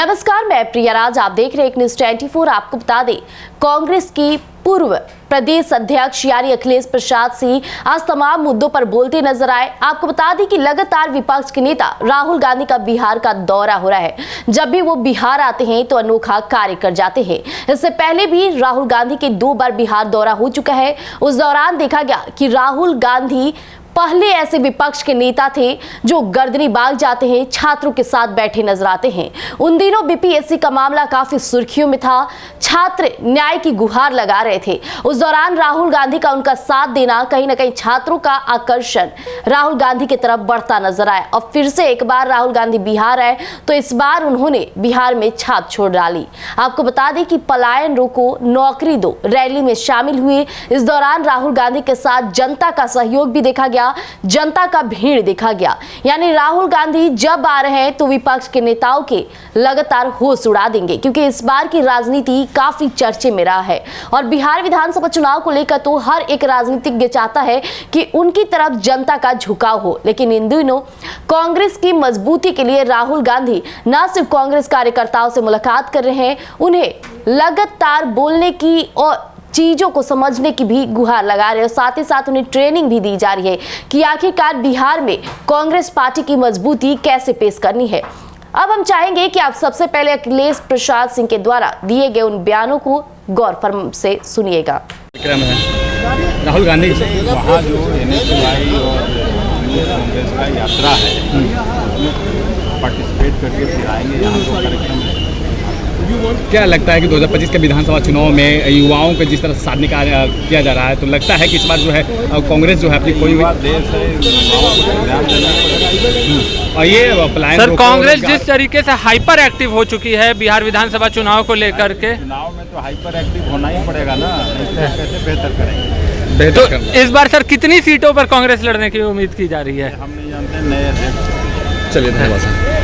नमस्कार, मैं प्रिया राज, आप देख रहे हैं न्यूज़ 24। आपको बता दें, कांग्रेस की पूर्व प्रदेश अध्यक्ष यानी अखिलेश प्रसाद सिंह आज तमाम मुद्दों पर बोलते नजर आए। आपको बता दें कि लगातार विपक्ष के नेता राहुल गांधी का बिहार का दौरा हो रहा है। जब भी वो बिहार आते हैं तो अनोखा कार्य कर जाते हैं। इससे पहले भी राहुल गांधी के 2 बार बिहार दौरा हो चुका है। उस दौरान देखा गया कि राहुल गांधी पहले ऐसे विपक्ष के नेता थे जो गर्दनी बाग जाते हैं, छात्रों के साथ बैठे नजर आते हैं। उन दिनों बीपीएससी का मामला काफी सुर्खियों में था, छात्र न्याय की गुहार लगा रहे थे। उस दौरान राहुल गांधी का उनका साथ देना कहीं ना कहीं छात्रों का आकर्षण राहुल गांधी की तरफ बढ़ता नजर आया। और फिर से एक बार राहुल गांधी बिहार आए तो इस बार उन्होंने बिहार में छाप छोड़ डाली। आपको बता दें कि पलायन रोको, नौकरी दो रैली में शामिल हुए। इस दौरान राहुल गांधी के साथ जनता का सहयोग भी देखा गया, जनता का भीड़ देखा गया। यानी राहुल गांधी जब आ रहे हैं तो विपक्ष के नेताओं के लगातार होश उड़ा देंगे, क्योंकि इस बार की राजनीति काफी चर्चे में रहा है। और बिहार विधानसभा चुनाव को लेकर तो हर एक राजनीतिज्ञ चाहता है कि उनकी तरफ जनता का झुकाव हो, लेकिन इन दिनों कांग्रेस की मजबूती के लिए राहुल गांधी न सिर्फ कांग्रेस कार्यकर्ताओं से मुलाकात कर रहे हैं, उन्हें लगातार बोलने की और चीजों को समझने की भी गुहार लगा रहे हैं। साथ ही साथ उन्हें ट्रेनिंग भी दी जा रही है कि आखिरकार बिहार में कांग्रेस पार्टी की मजबूती कैसे पेश करनी है। अब हम चाहेंगे कि आप सबसे पहले अखिलेश प्रसाद सिंह के द्वारा दिए गए उन बयानों को गौर से सुनिएगा। राहुल गांधी वहाँ जो NSY और कांग्रेस का यात्रा है पार्टिसिपेट करके फिर आएंगे यहाँ तो कार्यक्रम है। क्या लगता है कि 2025 के विधानसभा चुनाव में युवाओं को जिस तरह से साधने का किया जा रहा है, तो लगता है कि इस बार जो है कांग्रेस जो है अपनी कोई देश है और ये पलायन सर कांग्रेस जिस तरीके से हाइपर एक्टिव हो चुकी है बिहार विधानसभा चुनाव को लेकर के, चुनाव में तो हाइपर एक्टिव होना ही पड़ेगा ना, कैसे बेहतर करेंगे। तो इस बार सर कितनी सीटों पर कांग्रेस लड़ने की उम्मीद की जा रही है? हम नहीं जानते, नए अध्यक्ष। चलिए धन्यवाद।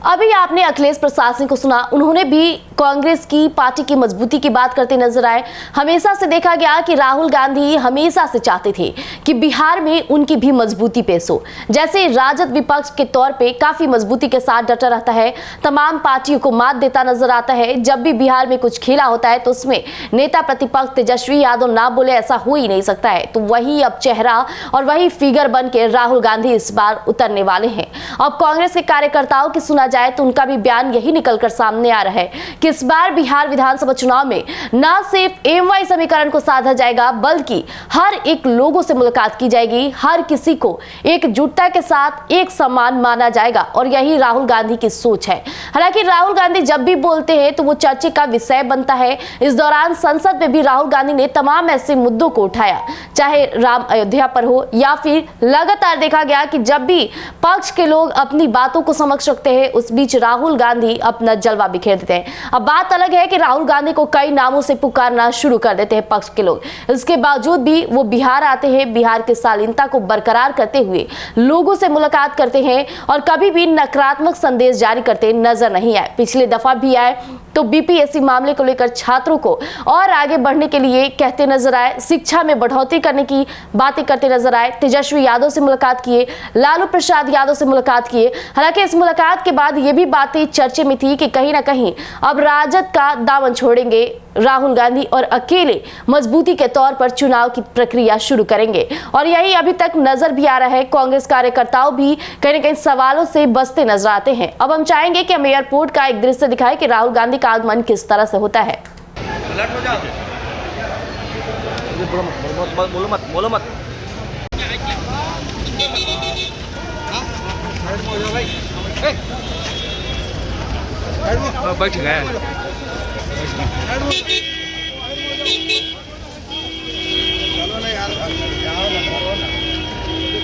अभी आपने अखिलेश प्रसाद सिंह को सुना, उन्होंने भी कांग्रेस की पार्टी की मजबूती की बात करते नजर आए। हमेशा से देखा गया कि राहुल गांधी हमेशा से चाहते थे कि बिहार में उनकी भी मजबूती पेश हो। जैसे राजद विपक्ष के तौर पे काफी मजबूती के साथ डटा रहता है, तमाम पार्टियों को मात देता नजर आता है। जब भी बिहार में कुछ खेला होता है तो उसमें नेता प्रतिपक्ष तेजस्वी यादव ना बोले ऐसा हो ही नहीं सकता है। तो वही अब चेहरा और वही फिगर बन के राहुल गांधी इस बार उतरने वाले हैं। अब कांग्रेस के कार्यकर्ताओं की सुना जाए तो उनका भी बयान यही निकलकर सामने आ रहा है कि इस बार बिहार विधानसभा चुनाव में न सिर्फ एमवाई समीकरण को साधा जाएगा, बल्कि हर एक लोगों से मुलाकात की जाएगी, हर किसी को एकजुटता के साथ एक समान माना जाएगा। और यही राहुल गांधी की सोच है। हालांकि राहुल गांधी जब भी बोलते हैं तो वो चर्चा का विषय बनता है। इस दौरान संसद में भी राहुल गांधी ने तमाम ऐसे मुद्दों को उठाया, चाहे राम अयोध्या पर हो या फिर लगातार देखा गया कि जब भी पक्ष के लोग अपनी बातों को समक्ष रखते हैं उस बीच राहुल गांधी अपना जलवा बिखेर देते हैं। अब बात अलग है कि राहुल गांधी को कई नामों से पुकारना शुरू कर देते हैं पक्ष के लोग। इसके बावजूद भी वो बिहार आते हैं, बिहार की शालीनता को बरकरार करते हुए लोगों से मुलाकात करते हैं और कभी भी नकारात्मक संदेश जारी करते नजर नहीं आए। पिछले दफा भी आए तो बीपीएससी मामले को लेकर छात्रों को और आगे बढ़ने के लिए कहते नजर आए, शिक्षा में बढ़ोतरी करने की बातें करते नजर आए। तेजस्वी यादव से मुलाकात किए, लालू प्रसाद यादव से मुलाकात किए। हालांकि इस मुलाकात के बाद ये भी बातें चर्चे में थी कि कहीं ना कहीं अब राजद का दामन छोड़ेंगे राहुल गांधी और अकेले मजबूती के तौर पर चुनाव की प्रक्रिया शुरू करेंगे। और यही अभी तक नजर भी आ रहा है। कांग्रेस कार्यकर्ताओं भी कहीं ना कहीं सवालों से बचते नजर आते हैं। अब हम चाहेंगे कि हम एयरपोर्ट का एक दृश्य दिखाएं कि राहुल गांधी का आगमन किस तरह से होता है। बोलो मत। बैठ गए। चलो ना यार,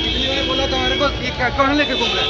कितनी बार बोला था मेरे को कहाँ लेके घूम रहा है?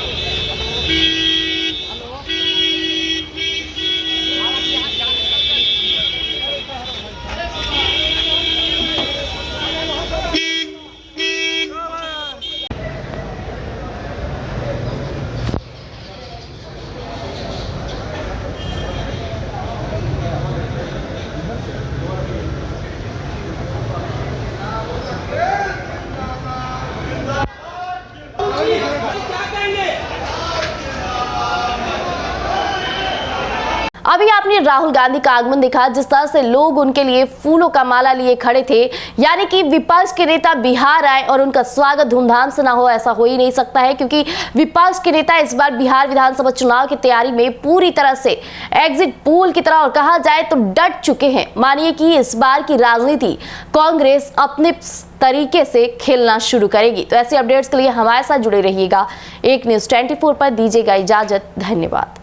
अभी आपने राहुल गांधी का आगमन देखा, जिस तरह से लोग उनके लिए फूलों का माला लिए खड़े थे, यानी कि विपक्ष के नेता बिहार आए और उनका स्वागत धूमधाम से ना हो, ऐसा हो ही नहीं सकता है, क्योंकि विपक्ष के नेता इस बार बिहार विधानसभा चुनाव की तैयारी में पूरी तरह से एग्जिट पोल की तरह और कहा जाए तो डट चुके हैं। मानिए कि इस बार की राजनीति कांग्रेस अपने तरीके से खेलना शुरू करेगी। तो ऐसे अपडेट्स के लिए हमारे साथ जुड़े रहिएगा। एक न्यूज़ 24 पर दीजिएगा इजाजत। धन्यवाद।